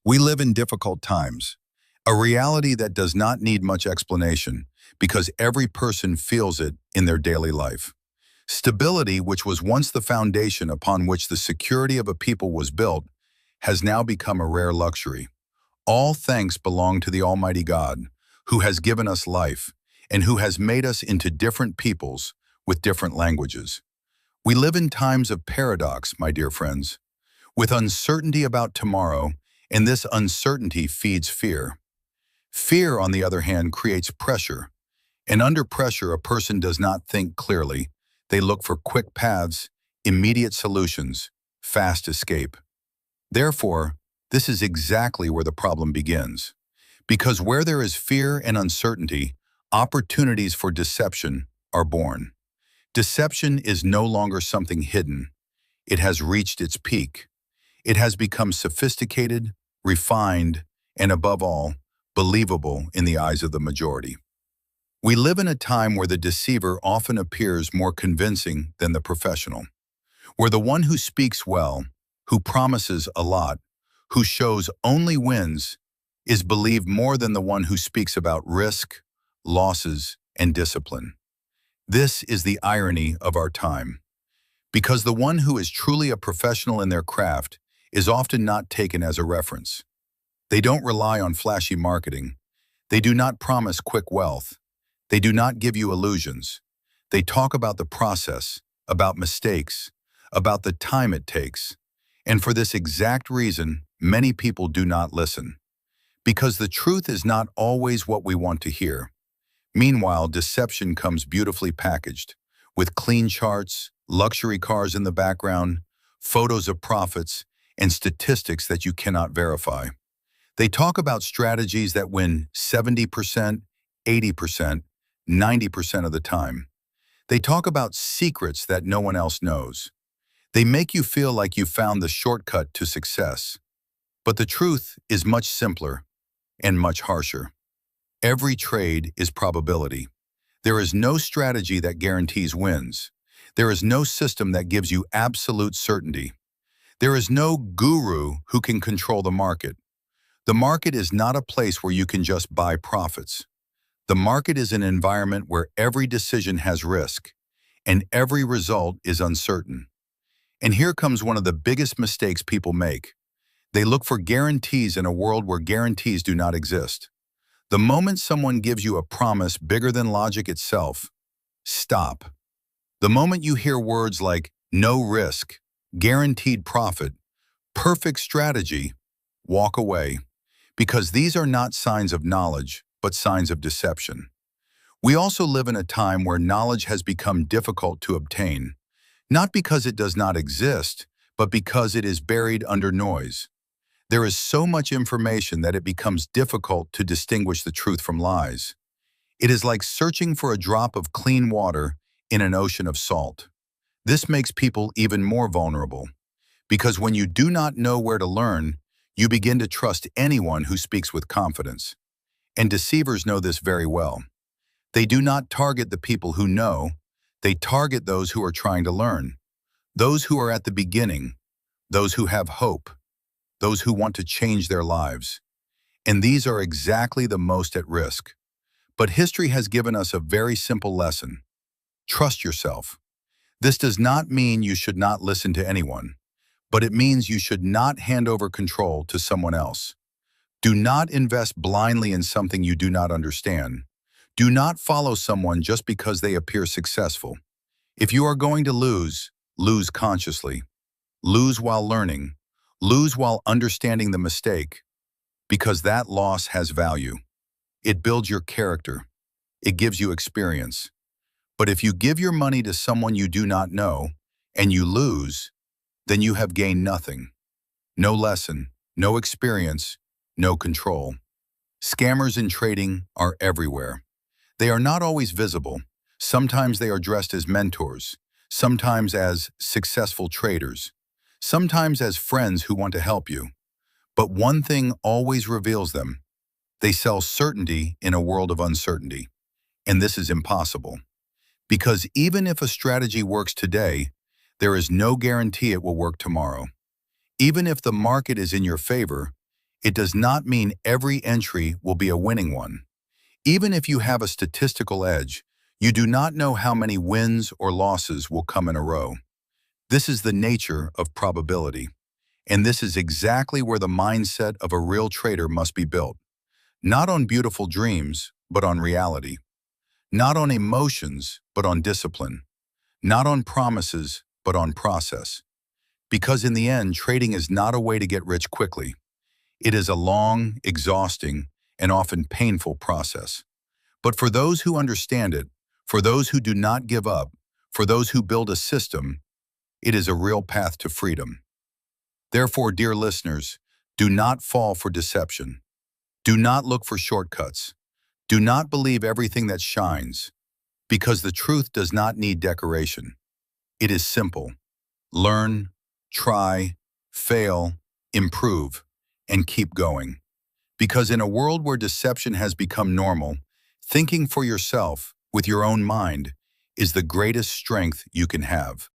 We live in difficult times, a reality that does not need much explanation because every person feels it in their daily life. Stability, which was once the foundation upon which the security of a people was built, has now become a rare luxury. All thanks belong to the Almighty God, who has given us life and who has made us into different peoples with different languages. We live in times of paradox, my dear friends, with uncertainty about tomorrow, and this uncertainty feeds fear. Fear, on the other hand, creates pressure, and under pressure a person does not think clearly. They look for quick paths, immediate solutions, fast escape. Therefore, this is exactly where the problem begins. Because where there is fear and uncertainty, opportunities for deception are born. Deception is no longer something hidden. It has reached its peak. It has become sophisticated, refined, and above all, believable in the eyes of the majority. We live in a time where the deceiver often appears more convincing than the professional, where the one who speaks well, who promises a lot, who shows only wins, is believed more than the one who speaks about risk, losses, and discipline. This is the irony of our time, because the one who is truly a professional in their craft is often not taken as a reference. They don't rely on flashy marketing. They do not promise quick wealth. They do not give you illusions. They talk about the process, about mistakes, about the time it takes. And for this exact reason, many people do not listen. Because the truth is not always what we want to hear. Meanwhile, deception comes beautifully packaged, with clean charts, luxury cars in the background, photos of profits, and statistics that you cannot verify. They talk about strategies that win 70%, 80%, 90% of the time. They talk about secrets that no one else knows. They make you feel like you found the shortcut to success. But the truth is much simpler and much harsher. Every trade is probability. There is no strategy that guarantees wins. There is no system that gives you absolute certainty. There is no guru who can control the market. The market is not a place where you can just buy profits. The market is an environment where every decision has risk, and every result is uncertain. And here comes one of the biggest mistakes people make. They look for guarantees in a world where guarantees do not exist. The moment someone gives you a promise bigger than logic itself, stop. The moment you hear words like no risk, guaranteed profit, perfect strategy, walk away. Because these are not signs of knowledge, but signs of deception. We also live in a time where knowledge has become difficult to obtain, not because it does not exist, but because it is buried under noise. There is so much information that it becomes difficult to distinguish the truth from lies. It is like searching for a drop of clean water in an ocean of salt. This makes people even more vulnerable, because when you do not know where to learn, you begin to trust anyone who speaks with confidence. And deceivers know this very well. They do not target the people who know, they target those who are trying to learn, those who are at the beginning, those who have hope, those who want to change their lives. And these are exactly the most at risk. But history has given us a very simple lesson. Trust yourself. This does not mean you should not listen to anyone, but it means you should not hand over control to someone else. Do not invest blindly in something you do not understand. Do not follow someone just because they appear successful. If you are going to lose, lose consciously. Lose while learning. Lose while understanding the mistake, because that loss has value. It builds your character. It gives you experience. But if you give your money to someone you do not know, and you lose, then you have gained nothing. No lesson, no experience, no control. Scammers in trading are everywhere. They are not always visible. Sometimes they are dressed as mentors, sometimes as successful traders, sometimes as friends who want to help you. But one thing always reveals them. They sell certainty in a world of uncertainty. And this is impossible. Because even if a strategy works today, there is no guarantee it will work tomorrow. Even if the market is in your favor, It does not mean every entry will be a winning one. Even if you have a statistical edge, you do not know how many wins or losses will come in a row. This is the nature of probability. And this is exactly where the mindset of a real trader must be built. Not on beautiful dreams, but on reality. Not on emotions, but on discipline. Not on promises, but on process. Because in the end, trading is not a way to get rich quickly. It is a long, exhausting, and often painful process. But for those who understand it, for those who do not give up, for those who build a system, it is a real path to freedom. Therefore, dear listeners, do not fall for deception. Do not look for shortcuts. Do not believe everything that shines, because the truth does not need decoration. It is simple. Learn, try, fail, improve, and keep going. Because in a world where deception has become normal, thinking for yourself with your own mind is the greatest strength you can have.